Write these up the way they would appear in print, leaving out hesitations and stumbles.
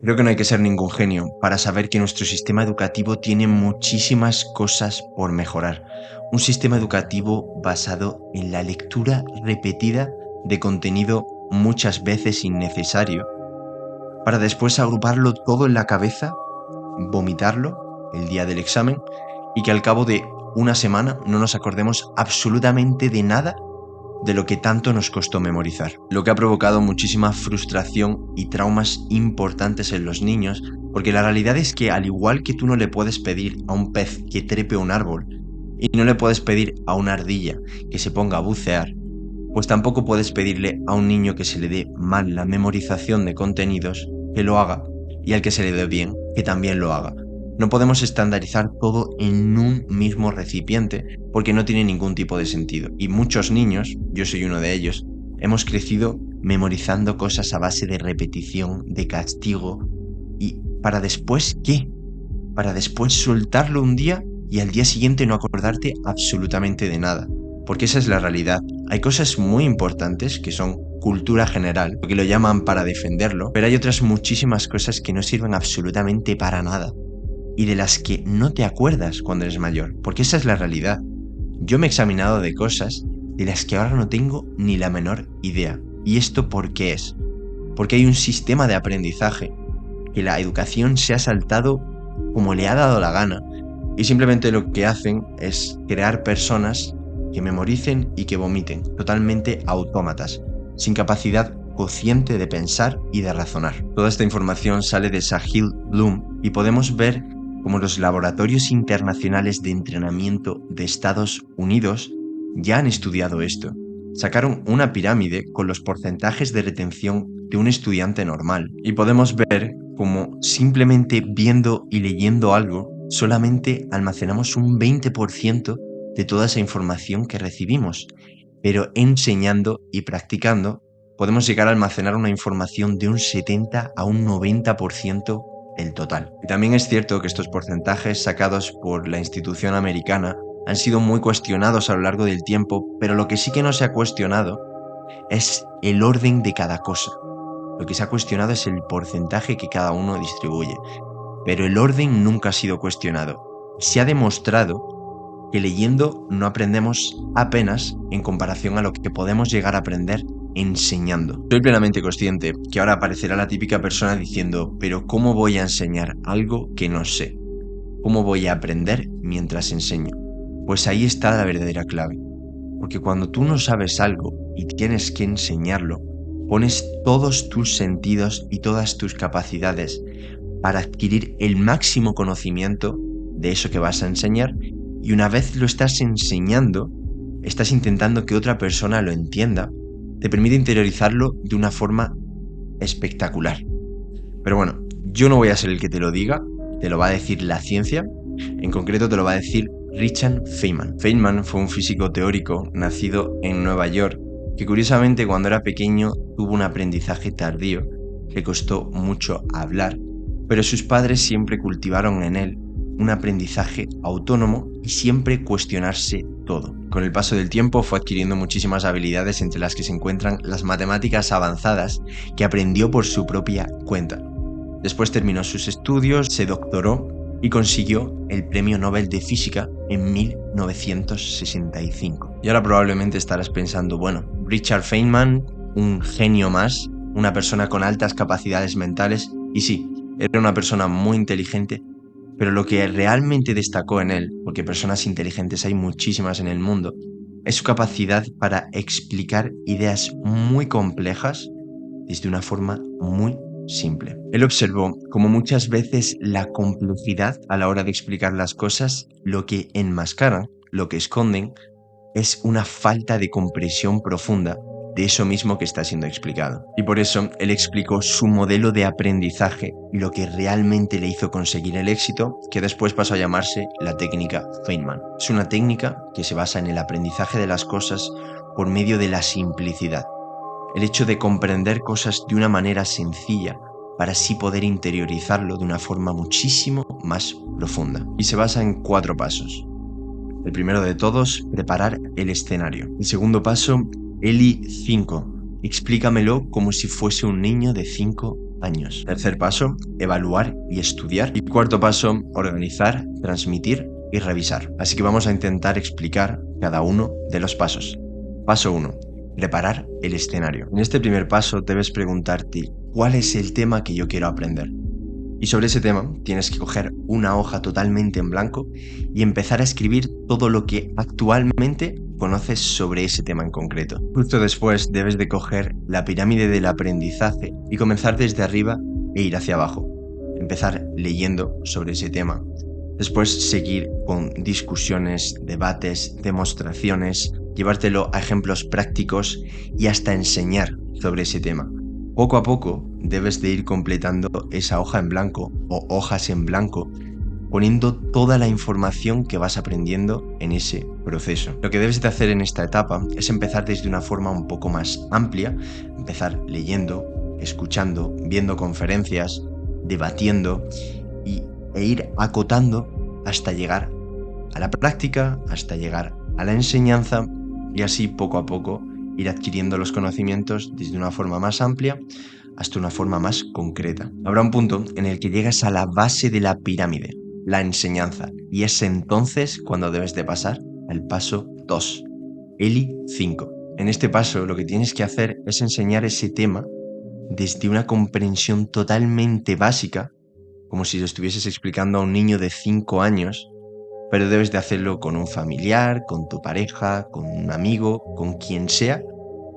Creo que no hay que ser ningún genio para saber que nuestro sistema educativo tiene muchísimas cosas por mejorar. Un sistema educativo basado en la lectura repetida de contenido muchas veces innecesario, para después agruparlo todo en la cabeza, vomitarlo el día del examen y que al cabo de una semana no nos acordemos absolutamente de nada de lo que tanto nos costó memorizar, lo que ha provocado muchísima frustración y traumas importantes en los niños, porque la realidad es que al igual que tú no le puedes pedir a un pez que trepe un árbol y no le puedes pedir a una ardilla que se ponga a bucear, pues tampoco puedes pedirle a un niño que se le dé mal la memorización de contenidos que lo haga y al que se le dé bien que también lo haga. No podemos estandarizar todo en un mismo recipiente porque no tiene ningún tipo de sentido. Y muchos niños, yo soy uno de ellos, hemos crecido memorizando cosas a base de repetición, de castigo. ¿Y para después qué? Para después soltarlo un día y al día siguiente no acordarte absolutamente de nada. Porque esa es la realidad. Hay cosas muy importantes que son cultura general, porque lo llaman para defenderlo, pero hay otras muchísimas cosas que no sirven absolutamente para nada y de las que no te acuerdas cuando eres mayor, porque esa es la realidad. Yo me he examinado de cosas de las que ahora no tengo ni la menor idea. ¿Y esto por qué es? Porque hay un sistema de aprendizaje que la educación se ha saltado como le ha dado la gana y simplemente lo que hacen es crear personas que memoricen y que vomiten, totalmente autómatas, sin capacidad consciente de pensar y de razonar. Toda esta información sale de Sahil Bloom y podemos ver como los laboratorios internacionales de entrenamiento de Estados Unidos ya han estudiado esto. Sacaron una pirámide con los porcentajes de retención de un estudiante normal y podemos ver cómo simplemente viendo y leyendo algo solamente almacenamos un 20% de toda esa información que recibimos, pero enseñando y practicando podemos llegar a almacenar una información de un 70 a un 90% el total. Y también es cierto que estos porcentajes sacados por la institución americana han sido muy cuestionados a lo largo del tiempo, pero lo que sí que no se ha cuestionado es el orden de cada cosa. Lo que se ha cuestionado es el porcentaje que cada uno distribuye, pero el orden nunca ha sido cuestionado. Se ha demostrado que leyendo no aprendemos apenas en comparación a lo que podemos llegar a aprender enseñando. Soy plenamente consciente que ahora aparecerá la típica persona diciendo, pero ¿cómo voy a enseñar algo que no sé? ¿Cómo voy a aprender mientras enseño? Pues ahí está la verdadera clave. Porque cuando tú no sabes algo y tienes que enseñarlo, pones todos tus sentidos y todas tus capacidades para adquirir el máximo conocimiento de eso que vas a enseñar y una vez lo estás enseñando, estás intentando que otra persona lo entienda, te permite interiorizarlo de una forma espectacular. Pero bueno, yo no voy a ser el que te lo diga, te lo va a decir la ciencia, en concreto te lo va a decir Richard Feynman. Feynman fue un físico teórico nacido en Nueva York que curiosamente cuando era pequeño tuvo un aprendizaje tardío, le costó mucho hablar, pero sus padres siempre cultivaron en él un aprendizaje autónomo y siempre cuestionarse todo. Con el paso del tiempo fue adquiriendo muchísimas habilidades entre las que se encuentran las matemáticas avanzadas que aprendió por su propia cuenta. Después terminó sus estudios, se doctoró y consiguió el Premio Nobel de Física en 1965. Y ahora probablemente estarás pensando, bueno, Richard Feynman, un genio más, una persona con altas capacidades mentales, y sí, era una persona muy inteligente, pero lo que realmente destacó en él, porque personas inteligentes hay muchísimas en el mundo, es su capacidad para explicar ideas muy complejas desde una forma muy simple. Él observó cómo muchas veces la complejidad a la hora de explicar las cosas, lo que enmascaran, lo que esconden, es una falta de comprensión profunda de eso mismo que está siendo explicado. Y por eso él explicó su modelo de aprendizaje y lo que realmente le hizo conseguir el éxito, que después pasó a llamarse la técnica Feynman. Es una técnica que se basa en el aprendizaje de las cosas por medio de la simplicidad. El hecho de comprender cosas de una manera sencilla para así poder interiorizarlo de una forma muchísimo más profunda. Y se basa en 4 pasos. El primero de todos, preparar el escenario. El segundo paso, Eli 5. Explícamelo como si fuese un niño de 5 años. Tercer paso, evaluar y estudiar. Y cuarto paso, organizar, transmitir y revisar. Así que vamos a intentar explicar cada uno de los pasos. Paso 1. Preparar el escenario. En este primer paso debes preguntarte cuál es el tema que yo quiero aprender. Y sobre ese tema tienes que coger una hoja totalmente en blanco y empezar a escribir todo lo que actualmente conoces sobre ese tema en concreto. Justo después debes de coger la pirámide del aprendizaje y comenzar desde arriba e ir hacia abajo. Empezar leyendo sobre ese tema. Después seguir con discusiones, debates, demostraciones, llevártelo a ejemplos prácticos y hasta enseñar sobre ese tema. Poco a poco debes de ir completando esa hoja en blanco o hojas en blanco, poniendo toda la información que vas aprendiendo en ese proceso. Lo que debes de hacer en esta etapa es empezar desde una forma un poco más amplia, empezar leyendo, escuchando, viendo conferencias, debatiendo e ir acotando hasta llegar a la práctica, hasta llegar a la enseñanza y así poco a poco ir adquiriendo los conocimientos desde una forma más amplia hasta una forma más concreta. Habrá un punto en el que llegas a la base de la pirámide, la enseñanza, y es entonces cuando debes de pasar al paso 2, ELI 5. En este paso lo que tienes que hacer es enseñar ese tema desde una comprensión totalmente básica, como si lo estuvieses explicando a un niño de 5 años, pero debes de hacerlo con un familiar, con tu pareja, con un amigo, con quien sea,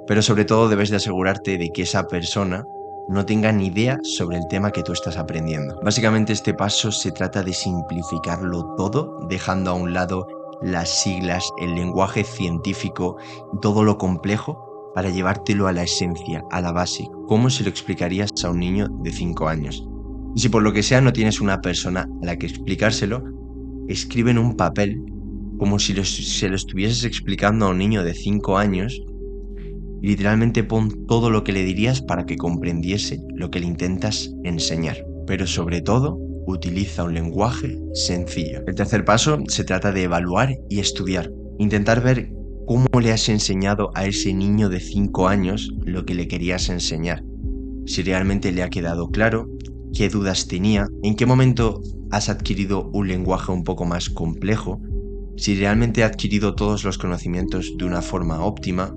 pero sobre todo debes de asegurarte de que esa persona no tenga ni idea sobre el tema que tú estás aprendiendo. Básicamente este paso se trata de simplificarlo todo, dejando a un lado las siglas, el lenguaje científico y todo lo complejo para llevártelo a la esencia, a la base, cómo se lo explicarías a un niño de 5 años. Y si por lo que sea no tienes una persona a la que explicárselo, escribe en un papel como si se lo estuvieses explicando a un niño de 5 años y literalmente pon todo lo que le dirías para que comprendiese lo que le intentas enseñar. Pero sobre todo, utiliza un lenguaje sencillo. El tercer paso se trata de evaluar y estudiar. Intentar ver cómo le has enseñado a ese niño de 5 años lo que le querías enseñar. Si realmente le ha quedado claro, qué dudas tenía, en qué momento has adquirido un lenguaje un poco más complejo, si realmente ha adquirido todos los conocimientos de una forma óptima,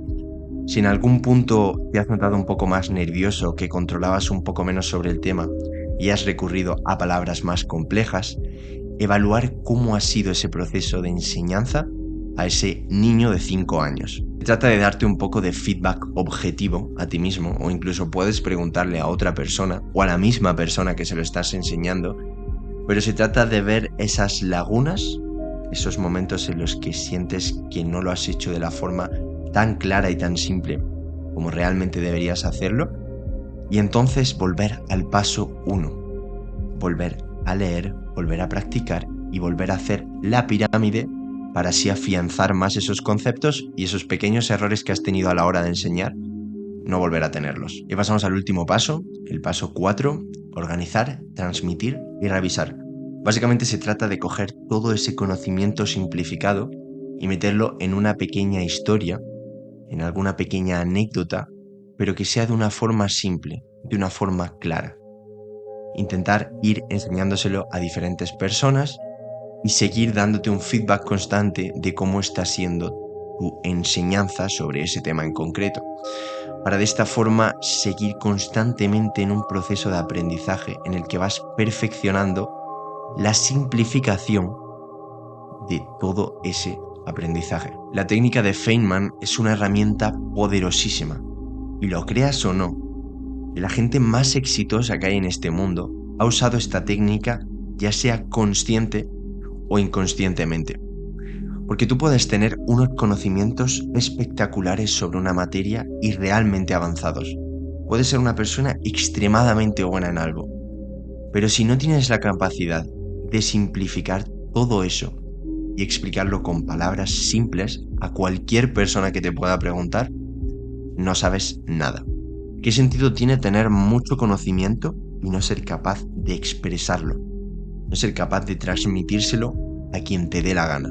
si en algún punto te has notado un poco más nervioso, que controlabas un poco menos sobre el tema y has recurrido a palabras más complejas, evaluar cómo ha sido ese proceso de enseñanza a ese niño de 5 años. Se trata de darte un poco de feedback objetivo a ti mismo, o incluso puedes preguntarle a otra persona o a la misma persona que se lo estás enseñando, pero se trata de ver esas lagunas, esos momentos en los que sientes que no lo has hecho de la forma tan clara y tan simple como realmente deberías hacerlo, y entonces volver al paso 1, volver a leer, volver a practicar y volver a hacer la pirámide para así afianzar más esos conceptos y esos pequeños errores que has tenido a la hora de enseñar, no volver a tenerlos. Y pasamos al último paso, el paso 4, organizar, transmitir y revisar. Básicamente se trata de coger todo ese conocimiento simplificado y meterlo en una pequeña historia, en alguna pequeña anécdota, pero que sea de una forma simple, de una forma clara. Intentar ir enseñándoselo a diferentes personas y seguir dándote un feedback constante de cómo está siendo tu enseñanza sobre ese tema en concreto, para de esta forma seguir constantemente en un proceso de aprendizaje en el que vas perfeccionando la simplificación de todo ese aprendizaje. La técnica de Feynman es una herramienta poderosísima, y lo creas o no, la gente más exitosa que hay en este mundo ha usado esta técnica, ya sea consciente o inconscientemente. Porque tú puedes tener unos conocimientos espectaculares sobre una materia y realmente avanzados. Puedes ser una persona extremadamente buena en algo. Pero si no tienes la capacidad de simplificar todo eso y explicarlo con palabras simples a cualquier persona que te pueda preguntar, no sabes nada. ¿Qué sentido tiene tener mucho conocimiento y no ser capaz de expresarlo? No ser capaz de transmitírselo a quien te dé la gana.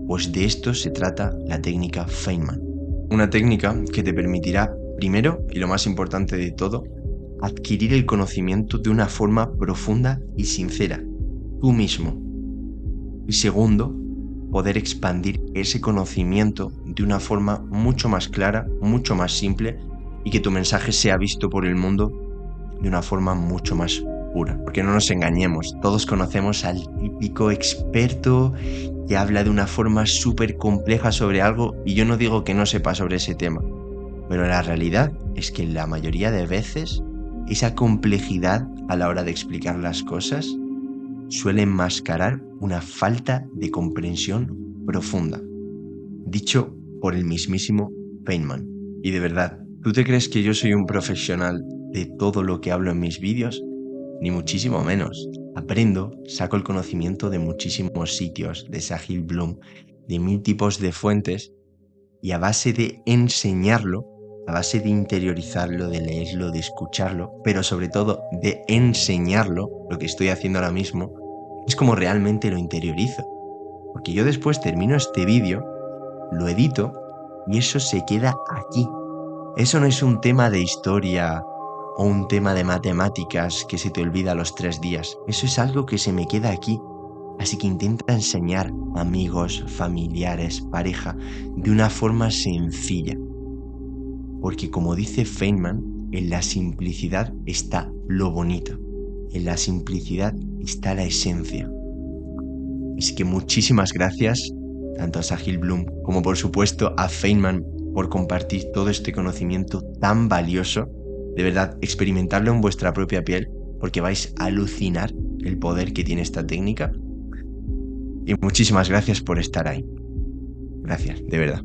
Pues de esto se trata la técnica Feynman. Una técnica que te permitirá, primero y lo más importante de todo, adquirir el conocimiento de una forma profunda y sincera, tú mismo. Y segundo, poder expandir ese conocimiento de una forma mucho más clara, mucho más simple, y que tu mensaje sea visto por el mundo de una forma mucho más pura. Porque no nos engañemos, todos conocemos al típico experto que habla de una forma súper compleja sobre algo, y yo no digo que no sepa sobre ese tema, pero la realidad es que la mayoría de veces esa complejidad a la hora de explicar las cosas suele enmascarar una falta de comprensión profunda, dicho por el mismísimo Feynman. Y de verdad, ¿tú te crees que yo soy un profesional de todo lo que hablo en mis vídeos? Ni muchísimo menos. Aprendo, saco el conocimiento de muchísimos sitios, de Sahil Bloom, de 1000 tipos de fuentes, y a base de enseñarlo, a base de interiorizarlo, de leerlo, de escucharlo, pero sobre todo de enseñarlo, lo que estoy haciendo ahora mismo, es como realmente lo interiorizo. Porque yo después termino este vídeo, lo edito y eso se queda aquí. Eso no es un tema de historia o un tema de matemáticas que se te olvida a los 3 días. Eso es algo que se me queda aquí. Así que intenta enseñar a amigos, familiares, pareja, de una forma sencilla. Porque como dice Feynman, en la simplicidad está lo bonito. En la simplicidad está la esencia. Así que muchísimas gracias, tanto a Sahil Bloom como por supuesto a Feynman, por compartir todo este conocimiento tan valioso. De verdad, experimentarlo en vuestra propia piel, porque vais a alucinar el poder que tiene esta técnica. Y muchísimas gracias por estar ahí. Gracias, de verdad.